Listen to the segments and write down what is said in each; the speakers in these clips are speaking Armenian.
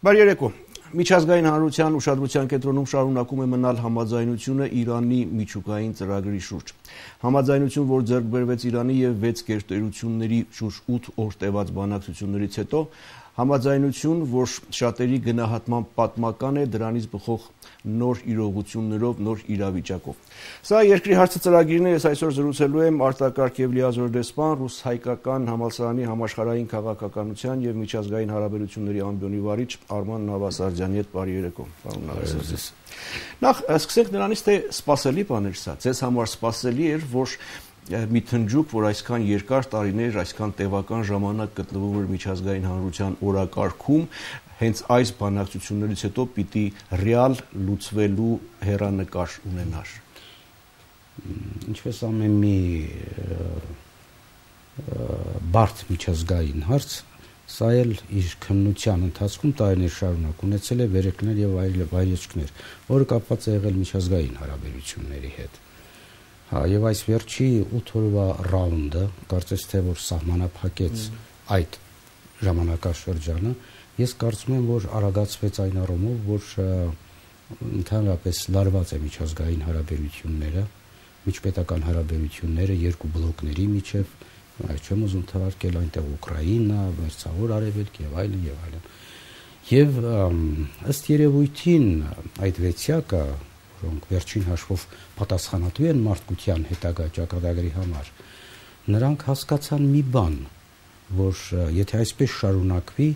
Բարի երեկո։ Միջազգային հանրության ուշադրության կենտրոնում շարունակում է մնալ համաձայնությունը Իրանի միջուկային ծրագրի շուրջ։ Համաձայնություն, որ ձեռք բերվեց Իրանի եւ 6 գերտերությունների շուրջ 8 օր տևած բանակցություններից հետո, համաձայնություն, որ շատերի գնահատման պատմական է, դրանից բխող նոր իրողություններով, նոր իրավիճակով։ Սա երկրի հարցը ծրագիրն է, ես այսօր զրուցելու եմ արտակարգ եւ լիազոր դեսպան, ռուս-հայկական համալսարանի համաշխարհային քաղաքականության եւ միջազգային հարաբերությունների ամբիոնի վարիչ Արման Նավասարդյանի հետ։ Բարի երեկո, պարոն Նավասարդյան։ Նախ սկսենք նրանից, թե սպասելի բան էր սա, ձեզ համար սպասելի էր, որ մի թնջուկ, որ այսքան երկար տարիներ, այսքան տևական ժամանակ գտնվում էր միջազգային հանրության օրակարգում, հենց այս բանակցություններից հետո պիտի ռեալ լուծվելու հեռանկար ունենար։ Ինչպես ամեն մի բարդ միջազգային հարց, սա էլ իր քննության ընթացքում տարիներ շարունակ ունեցել է վերելքներ եւ վայրեջքներ, որը կապված է եղել միջազգային հարաբերությունների հետ։ Եվ այս վերջի 8 օրվա ռաունդը, կարծես թե որ սահմանափակեց այդ ժամանակաշրջանը, ես կարծում եմ, որ արագացվեց այն առումով, որ ընդհանրապես լարված է միջազգային հարաբերությունները, միջպետական հարաբերությունները երկու բլոկների միջև, այս չեմ ուզում թվարկել այնտեղ Ուկրաինա, Մերձավոր Արևելք եւ այլն եւ այլն։ Եվ ըստ երևույթին այդ վեցյակը, որոնք վերջին հաշվով պատասխանատու են մարդկության հետագա ճակատագրի համար, նրանք հասկացան մի բան, որ եթե այսպես շարունակվի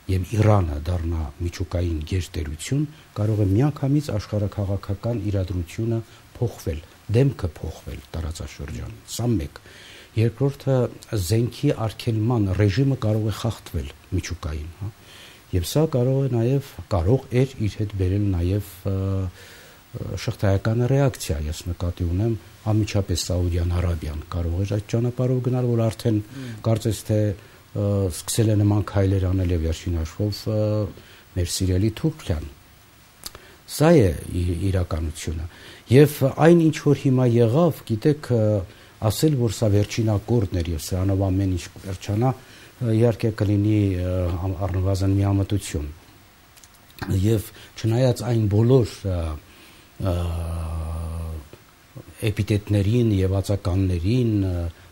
եւ Իրանը դառնա միջուկային գերտերություն, կարող է միանգամից աշխարհաքաղաքական իրադրությունը փոխվել, դեմքը փոխվել տարածաշրջանում։ Սա մեկ։ Երկրորդը, զենքի արգելման ռեժիմը կարող է խախտվել միջուկային, եւ սա կարող էր իր հետ բերել նաեւ շղթայական ռեակցիա, ես նկատի ունեմ, անմիջապես Սաուդյան Արաբիան կարող էր այդ ճանապարհով գնալ, որ արդեն կարծես թե սկսել է նման քայլեր անել եւ վերջին հաշվով մեր սիրելի Թուրքիան։ Սա է իրականությունը։ Եվ այն ինչ որ հիմա եղավ, գիտեք, ասել, որ սա վերջին ակորդն էր եւ սրանով ամեն ինչ վերջանա, իհարկե կլինի առնվազն միամտություն։ Եվ չնայած այն բոլոր էպիտետներին եւ ածականներին,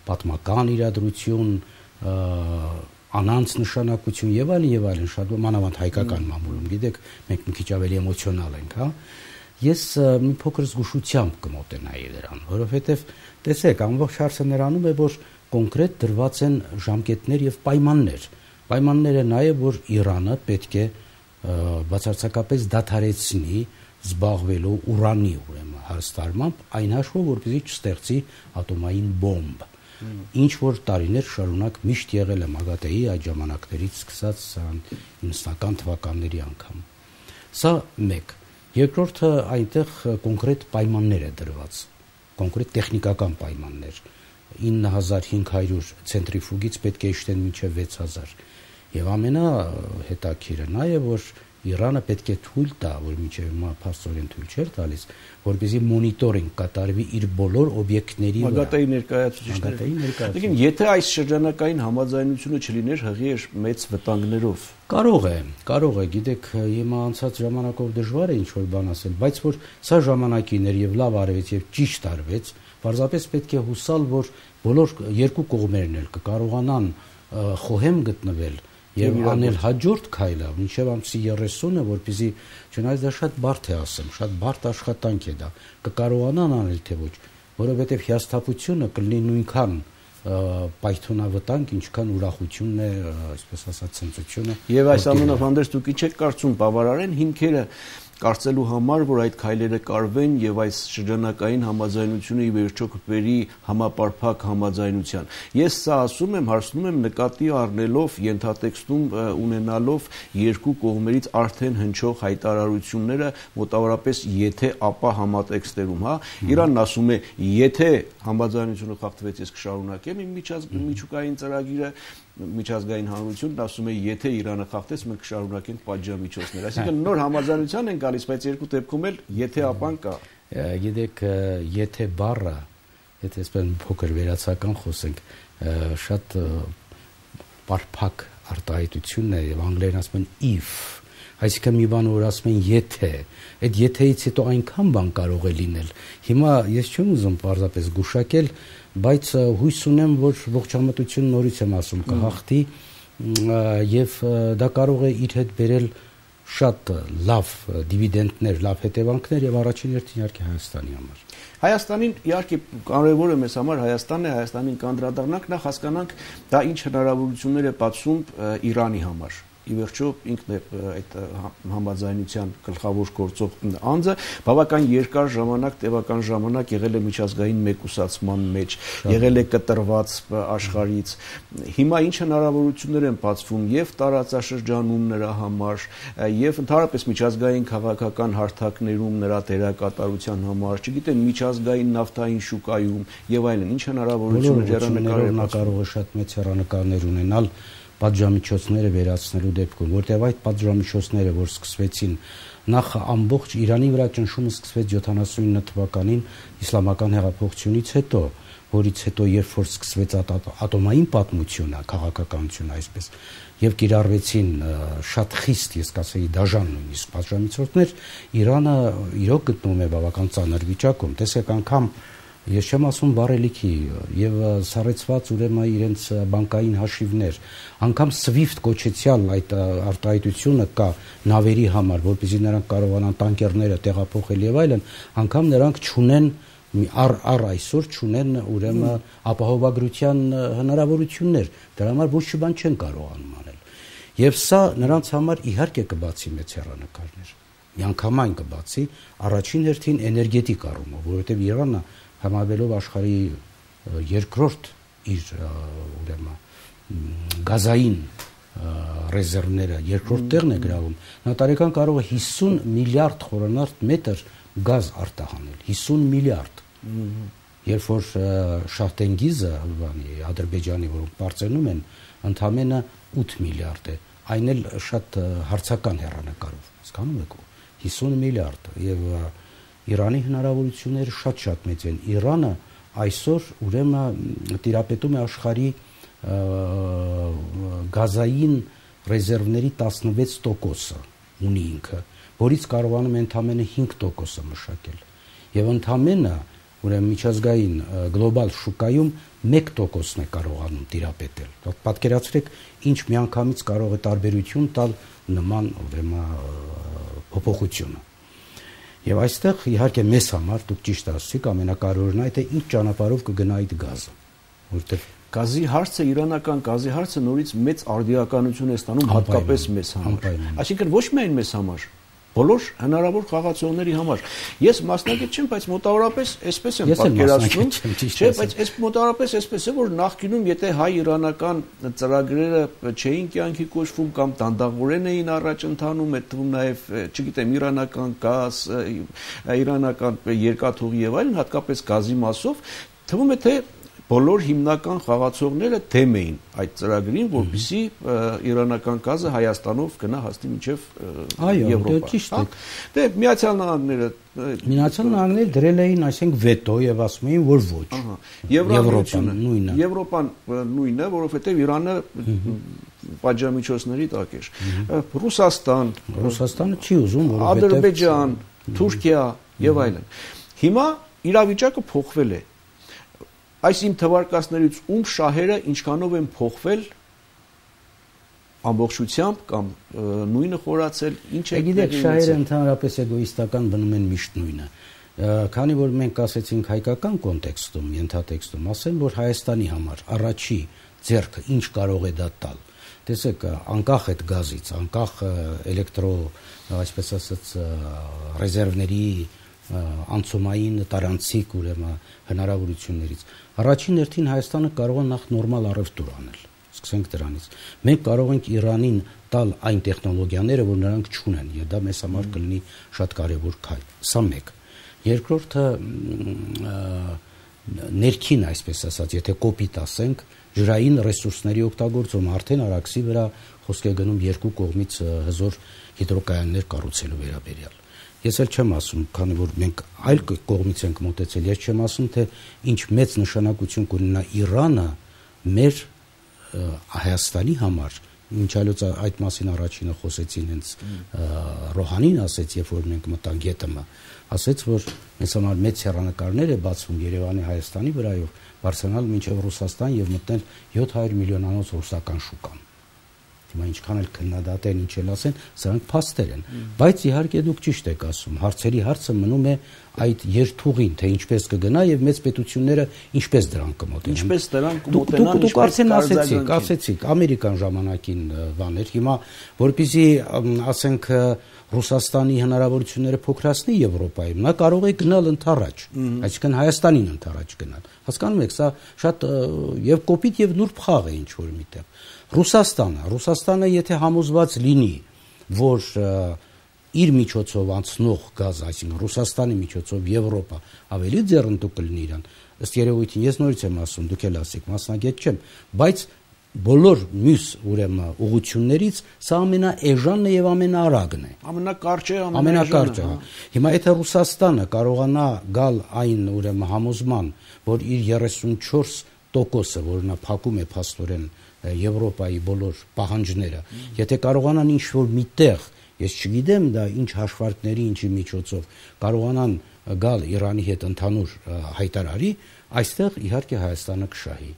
պատմական իրադրություն, անանց նշանակություն եւ այլն, շատ մանավանդ հայկական մամուլում, գիտեք, մենք մի քիչ ավելի էմոցիոնալ ենք, Ես մի փոքր զգուշությամբ կմոտենայի դրան, որովհետեւ տեսեք, ամբողջ հարցը նրանում է, որ կոնկրետ դրված են ժամկետներ եւ պայմաններ։ Պայմանները նաեւ, որ Իրանը պետք է բացարձակապես դադարեցնի զբաղվելու ուրանի ուրեմն հարստարմամբ, այն հաշվով, որպեսզի չստեղծի ատոմային բոմբ։ Ինչ որ տարիներ շարունակ միշտ եղել է ՄԱԳԱՏԵ-ի այդ ժամանակներից սկսած 90-ական թվականների անգամ։ Սա մեկ։ Երկրորդը այնտեղ կոնկրետ պայմաններ է դրված, կոնկրետ տեխնիկական պայմաններ։ 9500 ցենտրիֆուգից պետք է իջնեն մինչև 6000։ Եվ ամենահետաքրքիրը նա է, որ Իրանը պետք է թույլ տա, որ մինչև հիմա փաստորեն թույլ չէր տալիս, որպեսզի մոնիտորինգ կատարվի իր բոլոր օբյեկտների վրա։ ՄԱԳԱՏԵ-ի ներկայացուցիչները։ लेकिन եթե այս շրջանակային համաձայնությունը չլիներ, հղի էր մեծ վտանգներով։ Կարող է, գիտեք, հիմա անցած ժամանակով դժվար է ինչ-որ բան ասել, բայց որ սա ժամանակին էր եւ լավ արվեց եւ ճիշտ արվեց, պարզապես պետք է հուսալ, որ բոլոր երկու կողմերն էլ կկարողանան խոհեմ գտնվել եւ անել հաջորդ քայլը մինչեւ ամսի 30-ը, որպեսզի չնայած դա շատ բարդ է ասեմ, շատ բարդ աշխատանք է դա, կկարողանան անել թե ոչ, որովհետեւ հիասթափությունը կլինի նույնքան պայթոնավտանգ, ինչքան ուրախությունն է, այսպես ասած, ցնծությունը։ Եվ այս ամենով հանդերձ դուք ինչ եք կարծում, բավարար են հիմքերը կարծելու համար, որ այդ քայլերը կարվեն եւ այս շրջանակային համաձայնությունը ի վերջո կբերի համապարփակ համաձայնության։ Ես սա ասում եմ, հարցնում եմ նկատի առնելով, ենթատեքստում ունենալով երկու կողմերից արդեն հնչող հայտարարությունները, մոտավորապես եթե ապա համատեքստերում, Իրանն ասում է, եթե համաձայնությունը խախտվեց, ես կշարունակեմ իմ միջուկային ծրագիրը, միջազգային հանրությունն ասում է, եթե Իրանը խախտեց, մենք կշարունակենք պատժամիջոցներ։ Այսինքն նոր համաձայնության են գալիս, բայց երկու դեպքում էլ եթե ապան կա։ Գիտեք, եթե բառը, եթե այսպես փոքր վերացական խոսենք, շատ բարփակ արտահայտությունն է եւ անգլերեն ասում են if, Այսինքն մի բան որ ասում են եթե, այդ եթեից հետո այնքան բան կարող է լինել։ Հիմա ես չեմ ուզում պարզապես գուշակել, բայց հույս ունեմ, որ ողջամտություն նորից եմ ասում կհաղթի եւ դա կարող է իր հետ բերել շատ լավ դիվիդենդներ, լավ հետևանքներ եւ առաջին հերթին իհարկե Հայաստանի համար։ Հայաստանին իհարկե կարևոր է մեզ համար Հայաստանն է, Հայաստանին կանդրադառնանք, նախ հասկանանք դա ինչ հնարավորություններ է պատսում Իրանի համար։ Ի վերջո ինքն է այդ համաձայնության գլխավոր գործող անձը, բավական երկար ժամանակ, տևական ժամանակ եղել է միջազգային մեկուսացման մեջ, եղել է կտրված աշխարհից։ Հիմա ինչ հնարավորություններ են բացվում եւ տարածաշրջանում նրա համար, եւ ընդհանրապես միջազգային քաղաքական հարթակներում նրա դերակատարության համար, չգիտեմ, միջազգային նավթային շուկայում եւ այլն, ինչ հնարավորություններ հեռանկարներ նա կարող է շատ մեծ հեռանկարներ ունենալ պատժամիջոցները վերացնելու դեպքում, որտեղ այդ պատժամիջոցները, որ սկսվեցին նախ ամբողջ Իրանի վրա ճնշումը սկսվեց 79 թվականին իսլամական հեղափոխությունից հետո, որից հետո երբ որ սկսվեց ատոմային պատմությունը, քաղաքականությունը այսպես, եւ կիրառվեցին շատ խիստ, ես կասեի, դաժան նույնիսկ պատժամիջոցներ, Իրանը իրոք գտնվում է բավական ծանր վիճակում, տեսեք անգամ ես չեմ ասում բարելիքի եւ սառեցված ուրեմն իրենց բանկային հաշիվներ, անգամ SWIFT կոչեցյալ այդ արտահայտությունը կա նավերի համար, որպեսզի նրանք կարողանան տանկերները տեղափոխել եւ այլն, անգամ նրանք չունեն առ այսօր չունեն ուրեմն ապահովագրության հնարավորություններ, դրա համար ոչ մի բան չեն կարողանում անել։ Եվ սա նրանց համար իհարկե կբացի մեծ հեռանկարներ։ Միանգամայն կբացի առաջին հերթին էներգետիկ առումով, որովհետեւ Իրանը համարվելով աշխարհի երկրորդ իր ուրեմն գազային ռեզերվները երկրորդ տեղն է գրավում, նա տարեկան կարող է 50 միլիարդ խորանարդ մետր գազ արտահանել, 50 միլիարդ։ Երբ որ Շահտենգիզը, Ադրբեջանի, որոնք բարձրանում են, ընդամենը 8 միլիարդ է, այն էլ շատ հարցական հեռանկարով, հասկանում եք, 50 միլիարդ եւ Իրանի հնարավորությունները շատ մեծ են։ Իրանը այսօր ուրեմն տիրապետում է աշխարհի գազային ռեզերվների 16%-ը ունի ինքը, որից կարողանում է ընդամենը 5%-ը մշակել։ Եվ ընդամենը ուրեմն միջազգային գլոբալ շուկայում 1%-ն է կարողանում տիրապետել։ Պատկերացրեք, ինչ միանգամից կարող է տարբերություն տալ նման ուրեմն փոփոխությունը։ Եվ այստեղ իհարկե մեզ համար դուք ճիշտ ասացիք, ամենակարևորն է թե ինչ ճանապարհով կգնա այդ գազը, որտեղ գազի հարցը, իրանական գազի հարցը նորից մեծ արդիականություն է ստանում հատկապես մեզ համար։ Այսինքն ոչ միայն մեզ համար, բոլոր հնարավոր խաղացողների համար։ Ես մասնակից չեմ, բայց մոտավորապես այսպես եմ պատկերացնում, չէ, բայց այս մոտավորապես այսպես է, որ նախկինում եթե հայ-իրանական ծրագրերը չէին կյանքի կոչվում կամ դանդաղորեն էին առաջ ընթանում, այդ թվում նաև, չգիտեմ, իրանական գազ, իրանական երկաթուղի եւ այլն, հատկապես գազի մասով, թվում է թե բոլոր հիմնական խաղացողները դեմ էին այդ ծրագրին, որպեսզի իրանական գազը Հայաստանով գնա հասնի մինչև Եվրոպա։ Դե Միացյալ Նահանգները դրել էին, այսինքն վետո եւ ասում էին, որ ոչ։ Եվրոպան նույնը։ Եվրոպան նույնը, որովհետեւ Իրանը պատժամիջոցների տակ էր։ Ռուսաստանը չի ուզում, որովհետեւ Ադրբեջան, Թուրքիա եւ այլն։ Հիմա իրավիճակը փոխվել է։ Այս իմ թվարկածներից ում շահերը ինչքանով են փոխվել ամբողջությամբ կամ նույնը խորացել, ինչ է։ Գիտեք, շահերը ընդհանրապես էգոիստական բնում են միշտ նույնը։ Քանի որ մենք ասեցինք հայկական կոնտեքստում, ենթատեքստում, ասեմ, որ Հայաստանի համար առաջի ձեռքը ինչ կարող է դա տալ։ Տեսեք, անկախ այդ գազից, անկախ էլեկտրո, այսպես ասած, ռեզերվների անցումային տարանցիկ ուրեմն հնարավորություններից առաջին հերթին Հայաստանը կարող է նախ նորմալ առևտուր անել, սկսենք դրանից։ Մենք կարող ենք Իրանին տալ այն տեխնոլոգիաները, որ նրանք չունեն, եւ դա մեզ համար կլինի շատ կարեւոր քայլ։ Սա մեկ։ Երկրորդը ներքին, այսպես ասած, եթե կոպիտ ասենք, ջրային ռեսուրսների օգտագործում արդեն Արաքսի վրա խոսք է գնում երկու կողմից հզոր հիդրոկայաններ կառուցելու վերաբերյալ։ Ես էլ չեմ ասում, քանի որ մենք այլ կողմից ենք մոտեցել, ես չեմ ասում, թե ինչ մեծ նշանակություն կունենա Իրանը մեր Հայաստանի համար Ինչ այլոց այդ մասին առաջինը խոսեցին հենց Ռոհանին ասեց, երբ որ մենք մտանք ԵՏՄ, ասեց, որ մեզ համար մեծ հեռանկարներ է բացվում Երևանի Հայաստանի վրայով, բարձրանալ մինչև Ռուսաստան եւ մտնել 700 միլիոնանոց ռուսական շուկան։ Հիմա ինչքան էլ քննադատեն, ինչ էլ ասեն, սրանք փաստեր են, բայց իհարկե դուք ճիշտ եք ասում, հարցերի հարցը մնում է այդ երթուղին, թե ինչպես կգնա եւ մեծ պետությունները ինչպես դրան կմոտենան։ Ինչպես դրան կմոտենան, դուք արդեն ասեցիք, ամերիկան ժամանակին բաներ, հիմա որպեսզի ասենք Ռուսաստանի հնարավորությունները փոքրացնի Եվրոպայում, նա կարող է գնալ ընդառաջ, այսինքն Հայաստանին ընդառաջ գնալ։ Հասկանում եք, սա շատ եւ կոպիտ եւ նուրբ խաղ է ինչ որ միտեղ։ Ռուսաստանը եթե համոզված լինի, որ իր միջոցով անցնող գազ, այսինքն Ռուսաստանի միջոցով Եվրոպա ավելի ձեռնտու կլինի իրան, ըստ երևույթին ես նորից եմ ասում, դուք էլ ասեք, մասնագետ չեմ, բայց բոլոր մյուս ուրեմն ուղղություններից սա ամենաէժանն է եւ ամենաարագն է։ Ամենակարճը, ամենակարճը։ Հիմա եթե Ռուսաստանը կարողանա գալ այն ուրեմն համոզման, որ իր 34%-ը, որ նա փակում է փաստորեն Եվրոպայի բոլոր պահանջները, եթե կարողանան ինչ-որ միտեղ, ես չգիտեմ դա ինչ հաշվարկների ինչի միջոցով, կարողանան գալ Իրանի հետ ընդհանուր հայտարարի, այստեղ իհարկե Հայաստանը կշահի։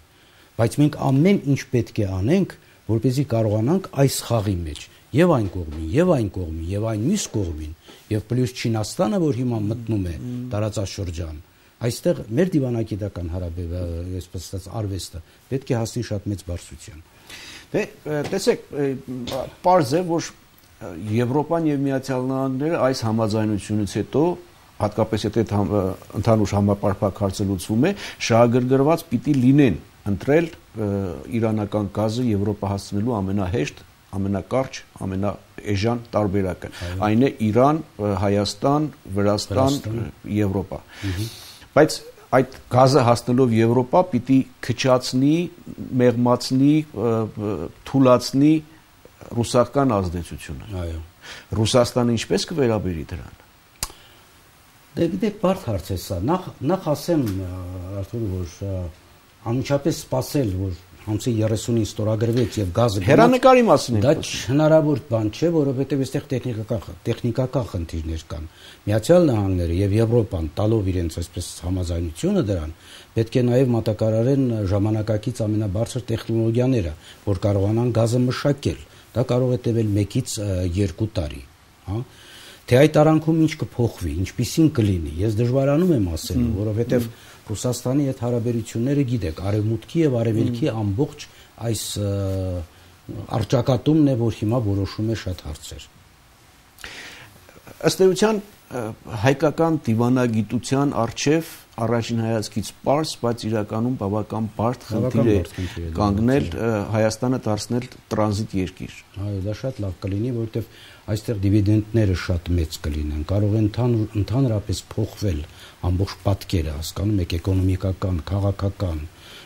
Բայց մենք ամեն ինչ պետք է անենք, որպեսզի կարողանանք այս խաղի մեջ եւ այն կողմին, եւ այն կողմին, եւ այն մյուս կողմին, եւ պլյուս Չինաստանը, որ հիմա մտնում է տարածաշրջան, այստեղ մեր դիվանագիտական հարաբերությունները, այսպես ասած, արվեստը պետք է հասնի շատ մեծ բարձրության։ Դե տեսեք, պարզ է, որ Եվրոպան եւ Միացյալ Նահանգները այս համաձայնությունից հետո, հատկապես եթե ընդհանուր համապարփակ հարցը լուծվում է, շահագրգռված պիտի լինեն ընտրել իրանական գազը Եվրոպա հասցնելու ամենահեշտ, ամենակարճ, ամենաէժան տարբերակը։ Այն է Իրան, Հայաստան, Վրաստան, Եվրոպա։ Բայց այդ գազը հասնելով Եվրոպա պիտի քչացնի, մեղմացնի, թուլացնի ռուսական ազդեցությունը։ Այո։ Ռուսաստանը ինչպես կվերաբերի դրան։ Դե գիտեք, բարդ հարց է սա։ Նախ ասեմ, Արթուր, որ անմիջապես սպասել, որ համսի 30-ին ստորագրվեց եւ գազը հեռանկարի մասին դա հնարավոր բան չէ, որովհետեւ այստեղ տեխնիկական խնդիրներ կան։ Միացյալ Նահանգները եւ Եվրոպան տալով իրենց այսպես համաձայնությունը դրան, պետք է նաեւ մատակարարեն ժամանակակից ամենաբարձր տեխնոլոգիաները, որ կարողանան գազը մշակել։ Դա կարող է տևել 1-ից 2 տարի, հա։ Թե այդ արանքում ինչ կփոխվի, ինչպիսին կլինի, ես դժվարանում եմ ասելու, որովհետեւ Ռուսաստանի հետ հարաբերությունները գիտեք, արևմուտքի եւ արևելքի ամբողջ այս արճակատումն է, որ հիմա որոշում է շատ հարցեր։ Ըստ էության հայկական դիվանագիտության արչեւ առաջին հայացքից պարզ, բայց իրականում բավական բարդ խնդիր է կանգնել Հայաստանը դարձնել տրանզիտ երկիր։ Այո, դա շատ լավ կլինի, որովհետեւ այստեղ դիվիդենդները շատ մեծ կլինեն, կարող են ընդհանրապես փոխվել ամբողջ պատկերը, հասկանում եք, էկոնոմիկական, քաղաքական։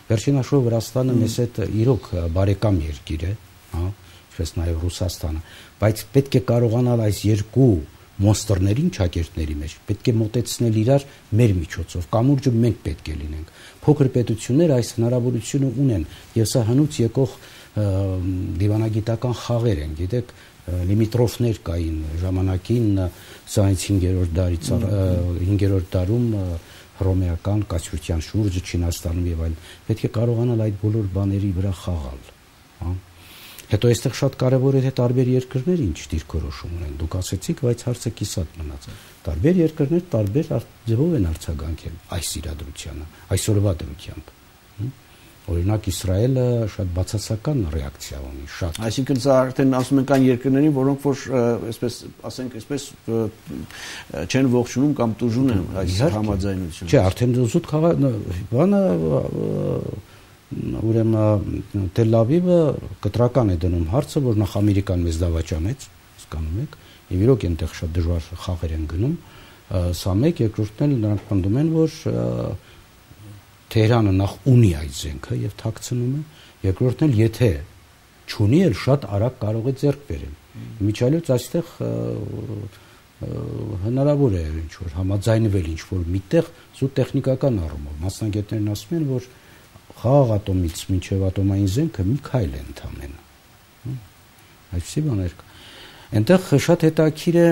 Վերջին հաշվով Վրաստանը մեզ հետ իրոք բարեկամ երկիր է, հա, ինչպես նաև Ռուսաստանը, բայց պետք է կարողանալ այս երկու մոնստերներին ճակերտների մեջ պետք է մոտեցնել իրար մեր միջոցով, կամուրջը մենք պետք է լինենք։ Փոքր պետությունները այս հնարավորությունը ունեն, եւ սա հնուց եկող դիվանագիտական խաղեր են, գիտեք, լիմիտրոֆներ կային ժամանակին, սա 5-րդ դարից 5-րդ դարում հռոմեական կայսրության շուրջը Չինաստանում եւ այլն։ Պետք է կարողանալ այդ բոլոր բաների վրա խաղալ, հա։ Հետո այստեղ շատ կարևոր է թե տարբեր երկրները ինչ դիրքորոշում ունեն։ Դուք ասեցիք, բայց հարցը կիսատ մնաց։ Տարբեր երկրներ տարբեր ձևով են արձագանքել այս իրադրությանը, այսօրվա դրությամբ։ Օրինակ Իսրայելը շատ բացասական ռեակցիա ունի, շատ։ Այսինքն սա արդեն ասում ենք այն երկրներին, որոնք որ այսպես ասենք, այսպես չեն ողջունում կամ տուժում են այս համաձայնությունը։ Չէ, արդեն զուտ բանը ուրեմն Թել Ավիվը կտրական է դնում հարցը, որ նախ Ամերիկան մեզ դավաճանեց, հասկանում եք, եւ իրոք այնտեղ շատ դժվար խաղեր են գնում, սա մեկ, երկրորդն էլ նրանք պնդում են, որ Թեհրանը նախ ունի այդ զենքը եւ թաքցնում է, երկրորդն էլ եթե չունի, էլ շատ արագ կարող է ձեռք բերել։ Միջալյուց այստեղ հնարավոր է ինչ որ համաձայնվել ինչ որ միտեղ զուտ տեխնիկական առումով։ Մասնագետներն ասում են, որ խաղաղ ատոմից մինչև ատոմային զենքը մի քայլ է ընդամենը։ Այսպիսի բաներ կա։ Այնտեղ շատ հետաքրքիր է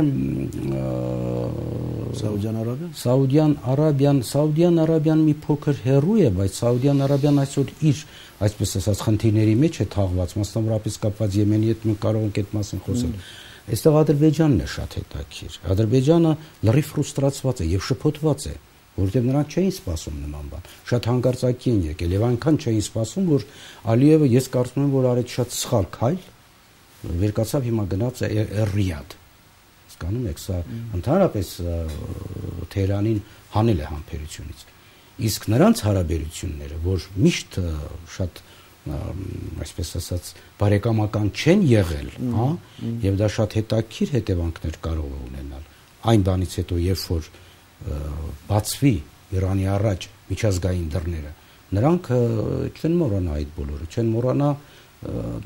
Սաուդյան Արաբիան մի փոքր հեռու է, բայց Սաուդյան Արաբիան այսօր իր, այսպես ասած, խնդիրների մեջ է թաղված, մասնավորապես կապված Եմենի հետ մենք կարող ենք այդ մասին խոսել։ Այստեղ Ադրբեջանն է շատ հետաքրքիր։ Ադրբեջանը լրիվ ֆրուստրացված է եւ շփոթված է, որովհետեւ նրանք չէին սպասում նման բան։ Շատ հանկարծակի են եկել եւ այնքան չէին սպասում, որ Ալիևը, ես կարծում եմ, որ արեց շատ սխալ քայլ, վերկացավ հիմա գնաց Ռիադ։ Հասկանում եք, սա ընդհանրապես Թեհրանին հանել է համբերությունից։ Իսկ նրանց հարաբերությունները, որ միշտ շատ այսպես ասած բարեկամական չեն եղել, հա, եւ դա շատ հետաքրքիր հետևանքներ կարող է ունենալ։ Այն բանից հետո, երբ որ բացվի Իրանի առաջ միջազգային դռները, նրանք չեն մոռանա այդ բոլորը, չեն մոռանա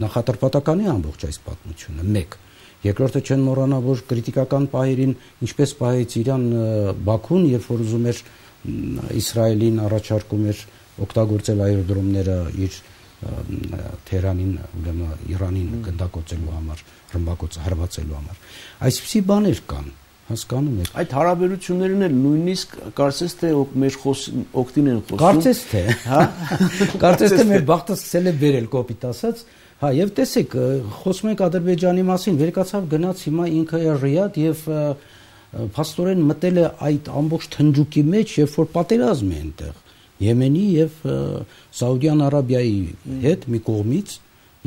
նախատրպատականի ամբողջ այս պատմությունը, մեկ։ Երկրորդը չեն մոռանա, որ կրիտիկական պահերին ինչպես պահեց Իրան Բաքուն, երբ որ ուզում էր Իսրայելին առաջարկում էր օգտագործել աերոդրոմները իր Թեհրանին, ուրեմն Իրանին գնդակոծելու համար, հարվածելու համար։ Այսպիսի բաներ կան, հասկանում եք։ Այդ հարաբերություններն էլ նույնիսկ կարծես թե մեր օգտին են խոսում։ Կարծես թե, հա։ Կարծես թե մեր բախտը սկսել է բերել, կոպիտ ասած։ Հա, եւ տեսեք, խոսում ենք Ադրբեջանի մասին, վերկացավ գնաց հիմա ինքը Ռիադ եւ փաստորեն մտել է այդ ամբողջ թնջուկի մեջ, երբ որ պատերազմ է այնտեղ Եմենի եւ Սաուդյան Արաբիայի հետ մի կողմից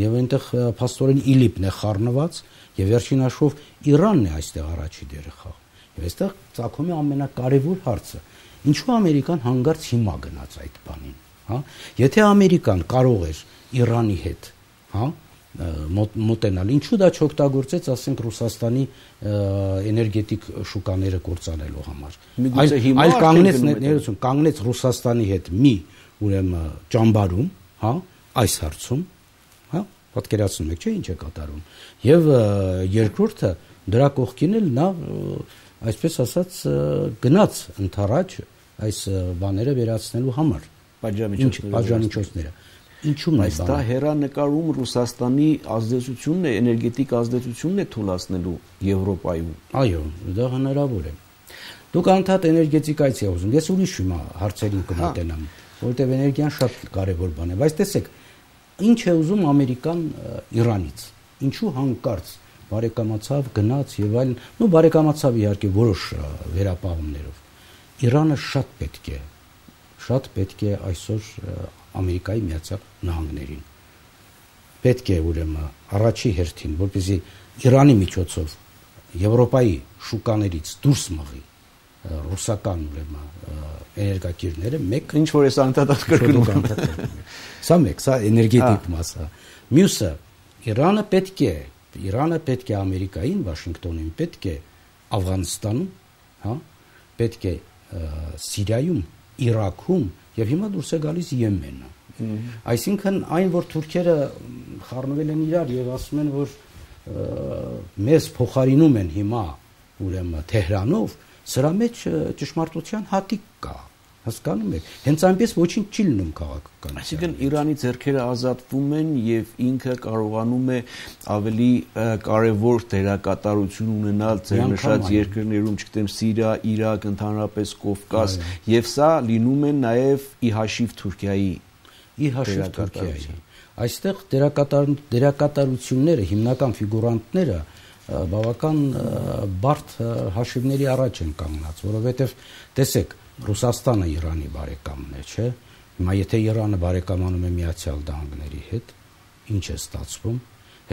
եւ այնտեղ փաստորեն ԻԼԻՊ-ն է խառնված եւ վերջին հաշվով Իրանն է այստեղ առաջի դերը խաղում։ Եվ այստեղ ծագում է ամենակարևոր հարցը. ինչու Ամերիկան հանգարց հիմա գնաց այդ բանին, հա։ Եթե Ամերիկան կարող էր Իրանի հետ, հա, մոտենալ, ինչու դա չօգտագործեց, ասենք, Ռուսաստանի էներգետիկ շուկաները կործանելու համար։ Այլ կանգնեց Ռուսաստանի հետ մի ուրեմն ճամբարում, հա, այս հարցում, հա, պատկերացնում եք, չէ՞, ինչ է կատարում։ Եվ երկրորդը դրա կողքին էլ նա, այսպես ասած, գնաց ընդառաջ այս բաները վերացնելու համար, պատժամիջոցները։ Ինչու՞մ է դա հերանեկարում Ռուսաստանի ազդեցությունն է, էներգետիկ ազդեցությունն է թույլատնելու Եվրոպայում։ Այո, դա հնարավոր է։ Դուք անդադ էներգետիկայից եք ուզում։ Ես ուրիշ հարցերին կմոտենամ, որովհետև էներգիան շատ կարևոր բան է, բայց տեսեք, ինչ է ուզում Ամերիկան Իրանից։ Ինչու հանկարծ բարեկամացավ, գնաց եւ այլն, նո բարեկամացավ իհարկե որոշ վերապահումներով։ Իրանը շատ պետք է այսօր Ամերիկայի Միացյալ Նահանգներին։ Պետք է ուրեմն առաջի հերթին, որպեսզի Իրանի միջոցով Եվրոպայի շուկաներից դուրս մղի ռուսական ուրեմն էներգակիրները, մեկ ինչ որ էս անդադար կրկնում։ Սա մեկ, սա էներգետիկ մասը։ Մյուսը Իրանը պետք է Ամերիկային, Վաշինգտոնին պետք է Աֆղանստանում, հա, պետք է Սիրիայում, Իրաքում եւ հիմա դուրս է գալիս Եմենը։ Այսինքն այն, որ թուրքերը խառնվել են իրար եւ ասում են, որ մեզ փոխարինում են հիմա ուրեմն Թեհրանով, սրա մեջ ճշմարտության հատիկ կա, հասկանում եք։ Հենց այնպես ոչինչ չի լինում քաղաքական։ Այսինքն Իրանի ձեռքերը ազատվում են եւ ինքը կարողանում է ավելի կարևոր դերակատարություն ունենալ ձեր նշած երկրներում, չգիտեմ, Սիրիա, Իրաք, ընդհանրապես Կովկաս, եւ սա լինում է նաեւ ի հաշիվ Թուրքիայի։ Այստեղ դերակատարությունները, հիմնական ֆիգուրանտները բավական բարդ հաշիվների առաջ են կանգնած, որովհետեւ տեսեք, Ռուսաստանը Իրանի բարեկամն է, չէ՞։ Հիմա եթե Իրանը բարեկամանում է Միացյալ Նահանգների հետ, ինչ է ստացվում։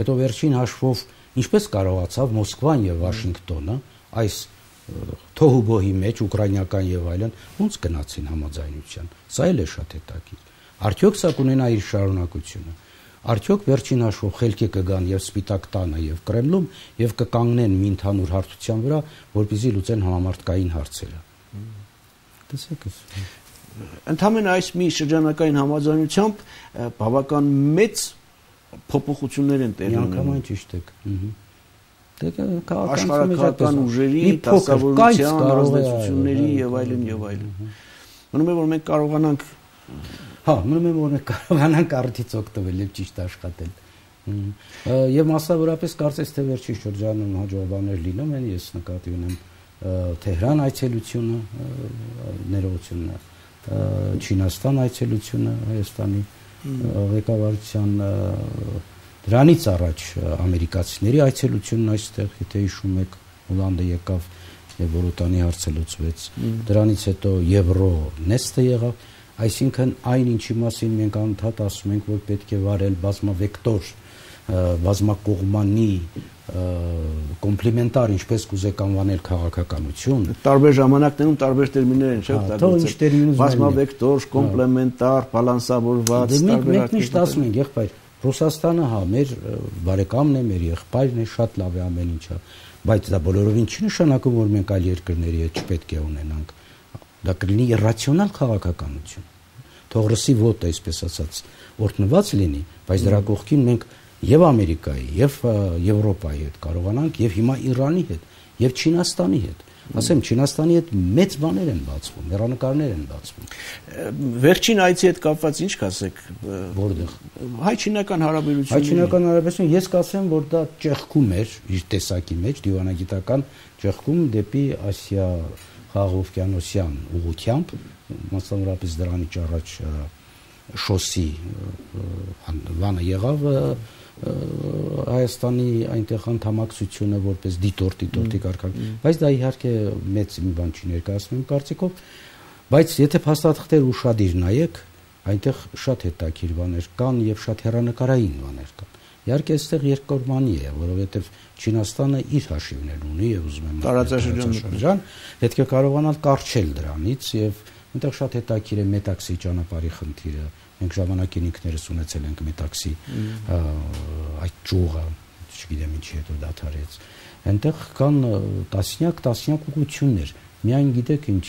Հետո վերջին հաշվով ինչպես կարողացավ Մոսկվան եւ Վաշինգտոնը այս թոհուբոհի մեջ ուկրաինական եւ այլն ոնց գնացին համաձայնության։ Սա էլ է շատ հետաքրքիր։ Արդյոք սա կունենա իր շարունակությունը։ Արդյոք վերջին հաշվով խելքի կգան եւ Սպիտակ տանը եւ Կրեմլում եւ կկանգնեն մի ընդհանուր հարթության վրա, որպեսզի լուծեն համամարտկային հարցերը։ Տեսեք, ընդհանրապես այս մի շրջանակային համաձայնությամբ բավական մեծ փոփոխություններ են տեղի ունենում։ Միանգամայն ճիշտ եք։ Աշխարհական ուժերի, դասավորության, ազդեցությունների եւ այլն եւ այլն։ Մնում է որ մենք կարողանանք Հա, մնում է որ մենք կարողանանք արդից օգտվել եւ ճիշտ աշխատել։ Եվ մասնավորապես կարծես թե վերջին շրջանում հաջող բաներ լինում են, ես նկատի ունեմ Թեհրան այցելությունը, ներողությունը, Չինաստան այցելությունը Հայաստանի ղեկավարության, դրանից առաջ ամերիկացիների այցելությունն այստեղ, եթե հիշում եք, Հոլանդը եկավ եւ Որոտանի հարցը լուծվեց, դրանից հետո Եվրո նեստը եղավ, այսինքն այն ինչի մասին մենք անդադ ասում ենք, որ պետք է վարել բազմավեկտոր, բազմակողմանի, կոմպլիմենտար, ինչպես կուզեք անվանել քաղաքականություն, տարբեր ժամանակներում տարբեր տերմիններ են, չէ՞, բազմավեկտոր, կոմպլեմենտար, բալանսավորված, մենք միշտ ասում ենք, եղբայր, Ռուսաստանը հա մեր բարեկամն է, մեր եղբայրն է, շատ լավ է ամեն ինչը, բայց դա բոլորովին չի նշանակում, որ մենք այլ երկրների հետ չպետք է ունենանք, դա կլինի իրացիոնալ քաղաքականություն, թող ռսի ոտ, այսպես ասած, օրհնված լինի, բայց դրա կողքին մենք եւ Ամերիկայի, եւ Եվրոպայի հետ կարողանանք, եւ հիմա Իրանի հետ, եւ Չինաստանի հետ, ասեմ, Չինաստանի հետ մեծ բաներ են բացվում, հեռանկարներ են բացվում։ Վերջին այցի հետ կապված ինչ կասեք, որտեղ հայ-չինական հարաբերությունները։ Հայ-չինական հարաբերությունը ես կասեմ, որ դա ճեղքում էր իր տեսակի մեջ, դիվանագիտական ճեղքում դեպի Ասիա խաղաղօվկիանոսյան ուղղությամբ, մասնավորապես դրանից առաջ շոսի բանը եղավ Հայաստանի այնտեղ անդամակցությունը որպես դիտորդի կարգավորում, բայց դա իհարկե մեծ մի բան չի ներկայացնում իմ կարծիքով, բայց եթե փաստաթղթեր ուշադիր նայեք, այնտեղ շատ հետաքրքիր բաներ կան եւ շատ հեռանկարային բաներ կան։ Իհարկե այստեղ երկկողմանի է, որովհետեւ Չինաստանը իր հաշիվներն ունի եւ ուզում եմ տարածաշրջան, պետք է կարողանալ կարճել դրանից եւ այնտեղ շատ հետաքրքիր է Մետաքսի ճանապարհի խնդիրը։ Մենք ժամանակին ինքներս ունեցել ենք Մետաքսի այդ ճյուղը, չգիտեմ ինչի հետո դադարեց։ Այնտեղ կան տասնյակ ուղղություններ։ Միայն գիտեք ինչ,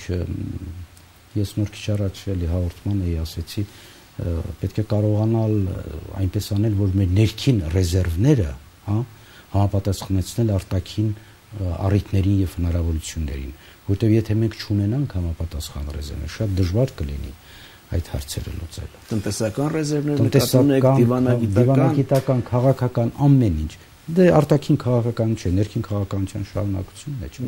ես նոր քիչ առաջ էլի հաղորդման էի ասեցի, պետք է կարողանալ այնպես անել, որ մեր ներքին ռեզերվները, համապատասխանեցնել արտաքին առիթներին եւ հնարավորություններին, որտեղ եթե մենք չունենանք համապատասխան ռեզերվներ, շատ դժվար կլինի այդ հարցերը լուծելը։ Տնտեսական ռեզերվներ, դիվանագիտական, քաղաքական ամեն ինչ։ Դե արտաքին քաղաքական չէ, ներքին քաղաքականության շարունակությունն է, չէ։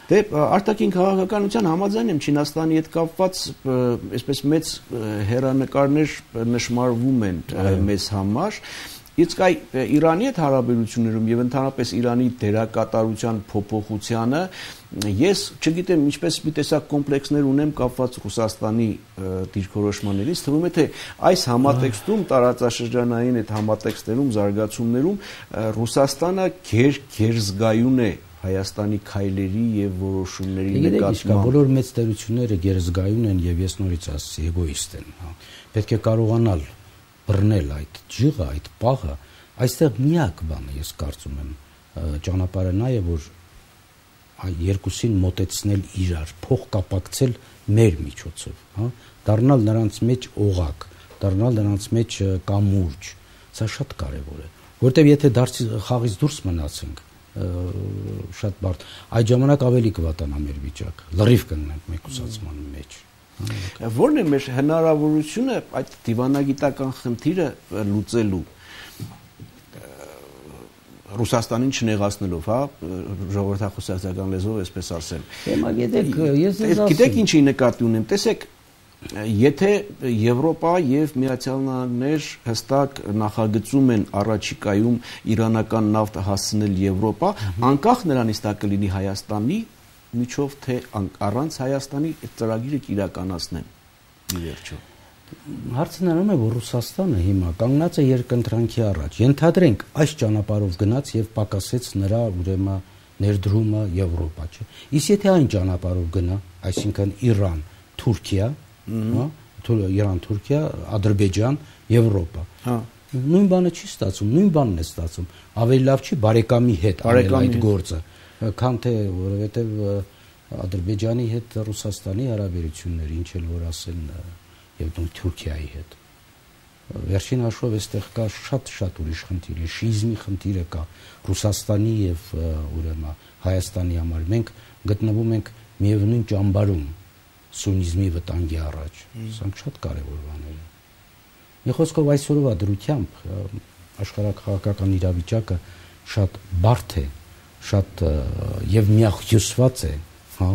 Դե արտաքին քաղաքականության համաձայն եմ Չինաստանի հետ կապված այսպես մեծ հեռանկարներ նշмарվում են մեզ համար, իսկ այ Իրանի հետ հարաբերություններում եւ ընդհանրապես Իրանի դերակատարության փոփոխությանը ես չգիտեմ ինչպես մի տեսակ կոմպլեքսներ ունեմ կապված Ռուսաստանի դիրքորոշմաններից, թվում է թե այս համատեքստում տարածաշրջանային այդ համատեքստերում զարգացումներում Ռուսաստանը գերզգայուն է Հայաստանի քայլերի եւ որոշումների նկատմամբ։ Բոլոր մեծ տերությունները գերզգայուն են եւ ես նորից ասացի, էգոիստ են, Պետք է կարողանալ բռնել այդ ջիղը, այդ պաղը, այստեղ միակ բանը ես կարծում եմ ճանապարհը նա է, որ երկուսին մոտեցնել իրար, փոխկապակցել մեր միջոցով, դառնալ նրանց մեջ օղակ, դառնալ նրանց մեջ կամուրջ, սա շատ կարևոր է, որտեվ եթե խաղից դուրս մնացենք, շատ բարդ, այդ ժամանակ ավելի կվատանա մեր վիճակը, լրիվ կգնանք մեկուսացման մեջ։ Որն է մեր հնարավորությունը այդ դիվանագիտական խնդիրը լուծելու Ռուսաստանին չնեղացնելով, ժողովրդախոսական լեզվով այսպես ասեմ։ Հիմա գիտեք ինչի նկատի ունեմ, տեսեք, եթե Եվրոպա եւ Միացյալ Նահանգներ հստակ նախագծում են առաջիկայում իրանական նավթը հասցնել Եվրոպա, անկախ նրանից դա կլինի Հայաստանի միջով թե առանց Հայաստանի այդ ծրագիրը իրականացնեն ի վերջո։ Հարցը նրանում է, որ Ռուսաստանը հիմա կանգնած է երկընտրանքի առաջ։ Ենթադրենք այս ճանապարհով գնաց եւ պակասեց նրա ուրեմն ներդրումը Եվրոպա, չէ։ Իսկ եթե այն ճանապարհով գնա, այսինքն Իրան, Թուրքիա, Իրան, Թուրքիա, Ադրբեջան, Եվրոպա։ Նույն բանը չի ստացվում, նույն բանն է ստացվում։ Ավելի լավ չի բարեկամի հետ անել այդ գործը, քան թե որովհետեւ Ադրբեջանի հետ Ռուսաստանի հարաբերությունները, ինչ էլ որ ասեն եւ Թուրքիայի հետ։ Վերջին հաշվով այստեղ կա շատ ուրիշ խնդիր, շիզմի խնդիրը կա Ռուսաստանի եւ ուրեմն Հայաստանի համար։ Մենք գտնվում ենք միևնույն ճամբարում սունիզմի վտանգի առաջ։ Սրանք շատ կարևոր բաներ են։ Մի խոսքով այսօրվա դրությամբ աշխարհակաղակական իրավիճակը շատ բարդ է, շատ եւ միախյուսված է, հա,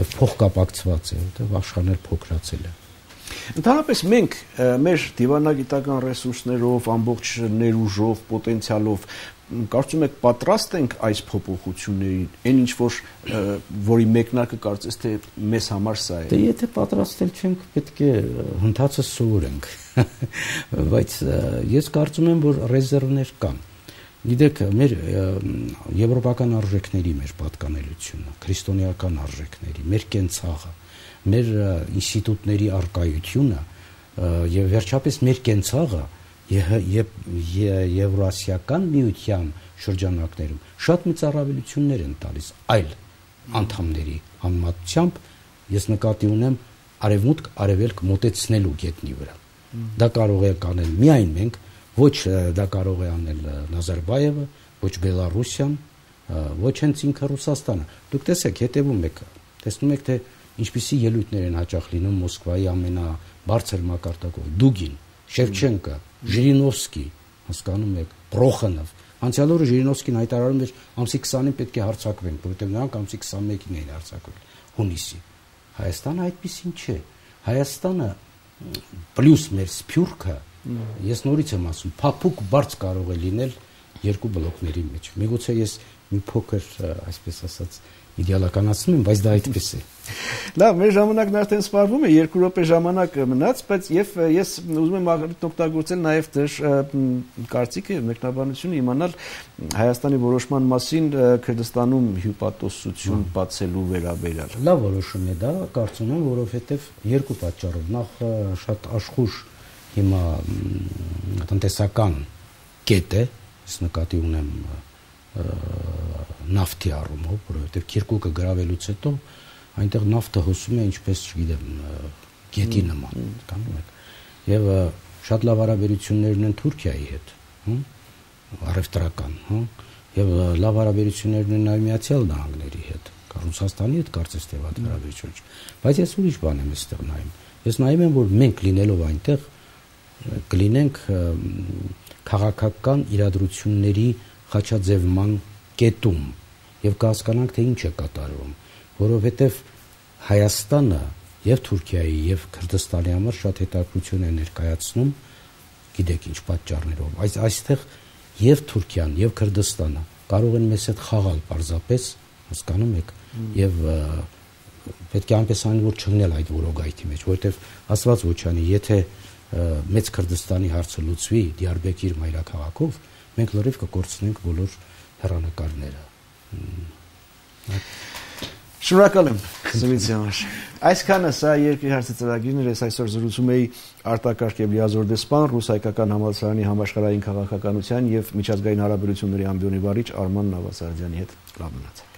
եւ փոխկապակցված է, որտեղ աշխարհներ փոքրացել է։ Ընդհանրապես մենք մեր դիվանագիտական ռեսուրսներով, ամբողջ ներուժով, պոտենցիալով կարծում եք պատրաստ ենք այս փոփոխություններին, այն ինչ որի մեկնարկը կարծես թե մեզ համար սա է։ Դե եթե պատրաստել չենք, պետք է հնդածը սովորենք։ Բայց ես կարծում եմ, որ ռեզերվներ կան։ Գիտեք, մեր եվրոպական արժեքների մեր պատկանելությունը, քրիստոնեական արժեքների, մեր կենցաղը, մեր ինստիտուտների արկայությունը եւ վերջապես մեր կենցաղը Եվրասիական միության շրջանակներում շատ մեծ առավելություններ են տալիս այլ անդամների համեմատությամբ, ես նկատի ունեմ արևմուտք արևելք մոտեցնելու գետնի վրա։ Դա կարող է անել միայն մենք, ոչ դա կարող է անել Նազարբայևը, ոչ Բելարուսիան, ոչ հենց ինքը Ռուսաստանը։ Դուք տեսեք, հետևում եք, տեսնում եք, թե ինչպիսի ելույթներ են հաճախ լինում Մոսկվայի ամենաբարձր մակարդակով։ Դուգին, Շևչենկո, Ժիրինովսկի, հասկանում եք, Պրոխանով։ Անցյալ օրը Ժիրինովսկին հայտարարում էր, ամսի 20-ին պետք է հարձակվենք, որովհետև նրանք ամսի 21-ին էին հարձակվել, հունիսի։ Հայաստանը այդպեսին չէ։ Հայաստանը պլյուս մեր սփյուռքը, ես նորից եմ ասում, փափուկ բարձ կարող է լինել երկու բլոկների մեջ։ Միգուցե ես մի փոքր, այսպես ասած, իդեալականացնում եմ, բայց դա այդպես է։ Լավ, մեր ժամանակն արդեն սպառվում է, 2 րոպե ժամանակ մնաց, բայց ես ուզում եմ օգտագործել նաև դեր կարծիքը, մեկնաբանությունը իմանալ Հայաստանի որոշման մասին Քրդստանում հյուպատոսություն բացելու վերաբերյալ։ Լավ որոշում է դա, կարծում եմ, որովհետև երկու պատճառով։ Նախ շատ աշխուժ հիմա տնտեսական կետ է, ես նկատի ունեմ նավթի առումով, որովհետև Քիրկուկը գրավելուց հետո այնտեղ նավթը հոսում է ինչպես, չգիտեմ, գետի նման, կանում եք։ Եվ շատ լավ հարաբերություններ ունեն Թուրքիայի հետ, առևտրական, եւ լավ հարաբերություններ ունեն նաև Միացյալ Նահանգների հետ, Ռուսաստանի հետ կարծես թե վատ հարաբերություն չի։ Բայց ես ուրիշ բան եմ այստեղ նայում։ Ես նայում եմ, որ մենք լինելով այնտեղ կլինենք քաղաքական իրադրությունների խաչաձևման կետում եւ կհասկանանք, թե ինչ է կատարվում, որովհետեւ Հայաստանը եւ Թուրքիայի եւ Քրդստանի համար շատ հետաքրություն է ներկայացնում, գիտեք ինչ պատճառներով, այստեղ եւ Թուրքիան եւ Քրդստանը կարող են մեզ հետ խաղալ պարզապես, հասկանում եք, եւ պետք է այնպես անի, որ չգնել այդ որոգայթի մեջ, որովհետեւ Աստված ոչանի, եթե մեծ Քրդստանի հարցը լուծվի Դիարբեկիր մայրաքաղաքով, մենք լրիվ կկորցնենք բոլոր հեռանկարները։ Շնորհակալ եմ զրույցի համար։ Այսքանը սա երկրի հարցի ծրագիրն էր, ես այսօր զրուցում էի արտակարգ եւ լիազոր դեսպան Ռուս-հայկական համալսարանի համաշխարհային քաղաքականության եւ միջազգային հարաբերությունների ամբիոնի վարիչ Արման Նավասարդյանի հետ։ Լավ մնացեք։